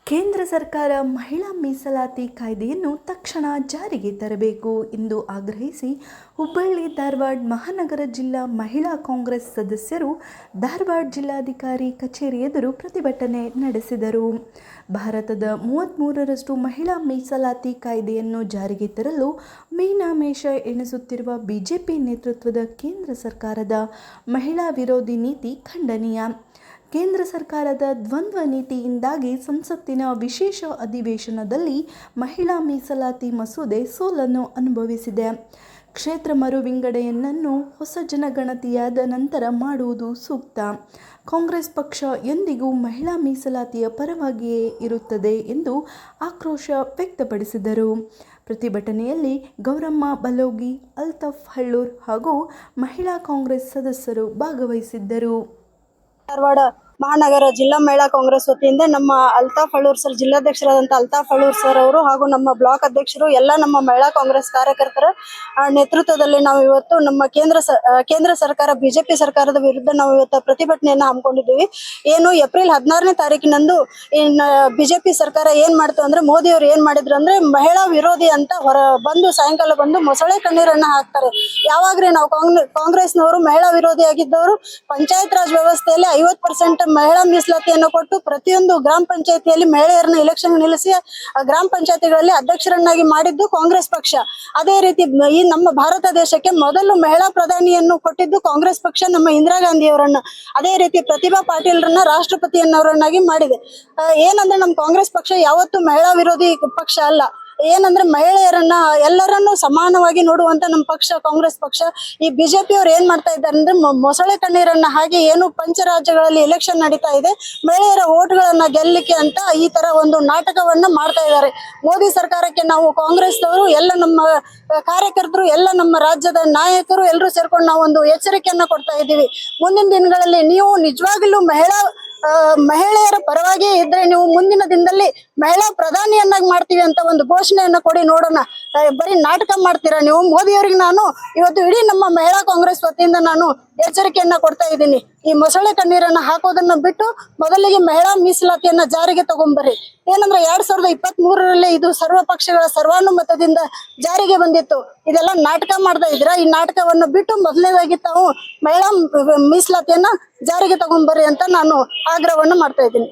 ಕೇಂದ್ರ ಸರ್ಕಾರ ಮಹಿಳಾ ಮೀಸಲಾತಿ ಕಾಯ್ದೆಯನ್ನು ತಕ್ಷಣ ಜಾರಿಗೆ ತರಬೇಕು ಎಂದು ಆಗ್ರಹಿಸಿ ಹುಬ್ಬಳ್ಳಿ ಧಾರವಾಡ ಮಹಾನಗರ ಜಿಲ್ಲಾ ಮಹಿಳಾ ಕಾಂಗ್ರೆಸ್ ಸದಸ್ಯರು ಧಾರವಾಡ ಜಿಲ್ಲಾಧಿಕಾರಿ ಕಚೇರಿ ಎದುರು ಪ್ರತಿಭಟನೆ ನಡೆಸಿದರು. ಭಾರತದ 33ರಷ್ಟು ಮಹಿಳಾ ಮೀಸಲಾತಿ ಕಾಯ್ದೆಯನ್ನು ಜಾರಿಗೆ ತರಲು ಮೀನಾಮೇಷ ಎಣಿಸುತ್ತಿರುವ ಬಿಜೆಪಿ ನೇತೃತ್ವದ ಕೇಂದ್ರ ಸರ್ಕಾರದ ಮಹಿಳಾ ವಿರೋಧಿ ನೀತಿ ಖಂಡನೀಯ. ಕೇಂದ್ರ ಸರ್ಕಾರದ ದ್ವಂದ್ವ ನೀತಿಯಿಂದಾಗಿ ಸಂಸತ್ತಿನ ವಿಶೇಷ ಅಧಿವೇಶನದಲ್ಲಿ ಮಹಿಳಾ ಮೀಸಲಾತಿ ಮಸೂದೆ ಸೋಲನ್ನು ಅನುಭವಿಸಿದೆ. ಕ್ಷೇತ್ರ ಮರು ವಿಂಗಡಣೆಯನ್ನು ಹೊಸ ಜನಗಣತಿಯಾದ ನಂತರ ಮಾಡುವುದು ಸೂಕ್ತ. ಕಾಂಗ್ರೆಸ್ ಪಕ್ಷ ಎಂದಿಗೂ ಮಹಿಳಾ ಮೀಸಲಾತಿಯ ಪರವಾಗಿಯೇ ಇರುತ್ತದೆ ಎಂದು ಆಕ್ರೋಶ ವ್ಯಕ್ತಪಡಿಸಿದರು. ಪ್ರತಿಭಟನೆಯಲ್ಲಿ ಗೌರಮ್ಮ ಬಲೋಗಿ, ಅಲ್ತಾಫ್ ಹಳ್ಳೂರ್ ಹಾಗೂ ಮಹಿಳಾ ಕಾಂಗ್ರೆಸ್ ಸದಸ್ಯರು ಭಾಗವಹಿಸಿದ್ದರು. ಧಾರವಾಡ ಮಹಾನಗರ ಜಿಲ್ಲಾ ಮಹಿಳಾ ಕಾಂಗ್ರೆಸ್ ವತಿಯಿಂದ ನಮ್ಮ ಅಲ್ತಾಫ್ ಹಳ್ಳೂರ್ ಸರ್, ಜಿಲ್ಲಾಧ್ಯಕ್ಷರಾದಂಥ ಅಲ್ತಾಫ್ ಹಳ್ಳೂರ್ ಸರ್ ಅವರು ಹಾಗೂ ನಮ್ಮ ಬ್ಲಾಕ್ ಅಧ್ಯಕ್ಷರು ಎಲ್ಲ ನಮ್ಮ ಮಹಿಳಾ ಕಾಂಗ್ರೆಸ್ ಕಾರ್ಯಕರ್ತರ ನೇತೃತ್ವದಲ್ಲಿ ನಾವು ಇವತ್ತು ನಮ್ಮ ಕೇಂದ್ರ ಸರ್ಕಾರ ಬಿಜೆಪಿ ಸರ್ಕಾರದ ವಿರುದ್ಧ ನಾವು ಇವತ್ತು ಪ್ರತಿಭಟನೆಯನ್ನು ಹಮ್ಮಿಕೊಂಡಿದ್ದೀವಿ. ಏನು ಏಪ್ರಿಲ್ 16ನೇ ತಾರೀಕಿನಂದು ಬಿಜೆಪಿ ಸರ್ಕಾರ ಏನ್ ಮಾಡ್ತು ಅಂದ್ರೆ, ಮೋದಿ ಅವರು ಏನ್ ಮಾಡಿದ್ರು ಅಂದ್ರೆ ಮಹಿಳಾ ವಿರೋಧಿ ಅಂತ ಬಂದು ಸಾಯಂಕಾಲ ಬಂದು ಮೊಸಳೆ ಕಣ್ಣೀರನ್ನ ಹಾಕ್ತಾರೆ. ಯಾವಾಗ್ರಿ ನಾವು ಕಾಂಗ್ರೆಸ್ನವರು ಮಹಿಳಾ ವಿರೋಧಿ ಆಗಿದ್ದವರು ಪಂಚಾಯತ್ ರಾಜ್ ವ್ಯವಸ್ಥೆಯಲ್ಲಿ 50% ಮಹಿಳಾ ಮೀಸಲಾತಿಯನ್ನು ಕೊಟ್ಟು ಪ್ರತಿಯೊಂದು ಗ್ರಾಮ ಪಂಚಾಯತಿಯಲ್ಲಿ ಮಹಿಳೆಯರನ್ನ ಎಲೆಕ್ಷನ್ ನಿಲ್ಲಿಸಿ ಗ್ರಾಮ ಪಂಚಾಯತಿಗಳಲ್ಲಿ ಅಧ್ಯಕ್ಷರನ್ನಾಗಿ ಮಾಡಿದ್ದು ಕಾಂಗ್ರೆಸ್ ಪಕ್ಷ. ಅದೇ ರೀತಿ ಈ ನಮ್ಮ ಭಾರತ ದೇಶಕ್ಕೆ ಮೊದಲು ಮಹಿಳಾ ಪ್ರಧಾನಿಯನ್ನು ಕೊಟ್ಟಿದ್ದು ಕಾಂಗ್ರೆಸ್ ಪಕ್ಷ, ನಮ್ಮ ಇಂದಿರಾ ಗಾಂಧಿ ಅವರನ್ನ. ಅದೇ ರೀತಿ ಪ್ರತಿಭಾ ಪಾಟೀಲ್ರನ್ನ ರಾಷ್ಟ್ರಪತಿಯನ್ನವರನ್ನಾಗಿ ಮಾಡಿದೆ. ಏನಂದ್ರೆ ನಮ್ಮ ಕಾಂಗ್ರೆಸ್ ಪಕ್ಷ ಯಾವತ್ತೂ ಮಹಿಳಾ ವಿರೋಧಿ ಪಕ್ಷ ಅಲ್ಲ. ಏನಂದ್ರೆ ಮಹಿಳೆಯರನ್ನ ಎಲ್ಲರನ್ನೂ ಸಮಾನವಾಗಿ ನೋಡುವಂತ ನಮ್ಮ ಪಕ್ಷ ಕಾಂಗ್ರೆಸ್ ಪಕ್ಷ. ಈ ಬಿಜೆಪಿ ಅವ್ರು ಏನ್ ಮಾಡ್ತಾ ಇದ್ದಾರೆ ಅಂದ್ರೆ ಮೊಸಳೆ ಕಣ್ಣೀರನ್ನ ಹಾಗೆ ಏನು ಪಂಚರಾಜ್ಯಗಳಲ್ಲಿ ಎಲೆಕ್ಷನ್ ನಡೀತಾ ಇದೆ, ಮಹಿಳೆಯರ ಓಟ್ಗಳನ್ನ ಗೆಲ್ಲಲಿಕ್ಕೆ ಅಂತ ಈ ತರ ಒಂದು ನಾಟಕವನ್ನ ಮಾಡ್ತಾ ಇದ್ದಾರೆ. ಮೋದಿ ಸರ್ಕಾರಕ್ಕೆ ನಾವು ಕಾಂಗ್ರೆಸ್ನವರು ಎಲ್ಲ ನಮ್ಮ ಕಾರ್ಯಕರ್ತರು ಎಲ್ಲ ನಮ್ಮ ರಾಜ್ಯದ ನಾಯಕರು ಎಲ್ಲರೂ ಸೇರ್ಕೊಂಡು ನಾವು ಒಂದು ಎಚ್ಚರಿಕೆಯನ್ನ ಕೊಡ್ತಾ ಇದ್ದೀವಿ. ಮುಂದಿನ ದಿನಗಳಲ್ಲಿ ನೀವು ನಿಜವಾಗ್ಲೂ ಮಹಿಳೆಯರ ಪರವಾಗಿ ಇದ್ರೆ ನೀವು ಮುಂದಿನ ದಿನದಲ್ಲಿ ಮಹಿಳಾ ಪ್ರಧಾನಿಯನ್ನಾಗಿ ಮಾಡ್ತೀವಿ ಅಂತ ಒಂದು ಘೋಷಣೆಯನ್ನ ಕೊಡಿ ನೋಡೋಣ. ಬರೀ ನಾಟಕ ಮಾಡ್ತೀರಾ ನೀವು? ಮೋದಿ ಅವರಿಗೆ ನಾನು ಇವತ್ತು ಇಡೀ ನಮ್ಮ ಮಹಿಳಾ ಕಾಂಗ್ರೆಸ್ ವತಿಯಿಂದ ನಾನು ಎಚ್ಚರಿಕೆಯನ್ನ ಕೊಡ್ತಾ ಇದ್ದೀನಿ. ಈ ಮೊಸಳೆ ಕಣ್ಣೀರನ್ನ ಹಾಕೋದನ್ನ ಬಿಟ್ಟು ಮೊದಲಿಗೆ ಮಹಿಳಾ ಮೀಸಲಾತಿಯನ್ನ ಜಾರಿಗೆ ತಗೊಂಡ್ಬರ್ರಿ. ಏನಂದ್ರೆ 2023ರಲ್ಲಿ ಇದು ಸರ್ವ ಪಕ್ಷಗಳ ಸರ್ವಾನುಮತದಿಂದ ಜಾರಿಗೆ ಬಂದಿತ್ತು. ಇದೆಲ್ಲ ನಾಟಕ ಮಾಡ್ತಾ ಇದ್ದೀರಾ. ಈ ನಾಟಕವನ್ನು ಬಿಟ್ಟು ಮೊದಲನೇದಾಗಿ ತಾವು ಮಹಿಳಾ ಮೀಸಲಾತಿಯನ್ನ ಜಾರಿಗೆ ತಗೊಂಡ್ಬರ್ರಿ ಅಂತ ನಾನು ಆಗ್ರಹವನ್ನು ಮಾಡ್ತಾ ಇದ್ದೀನಿ.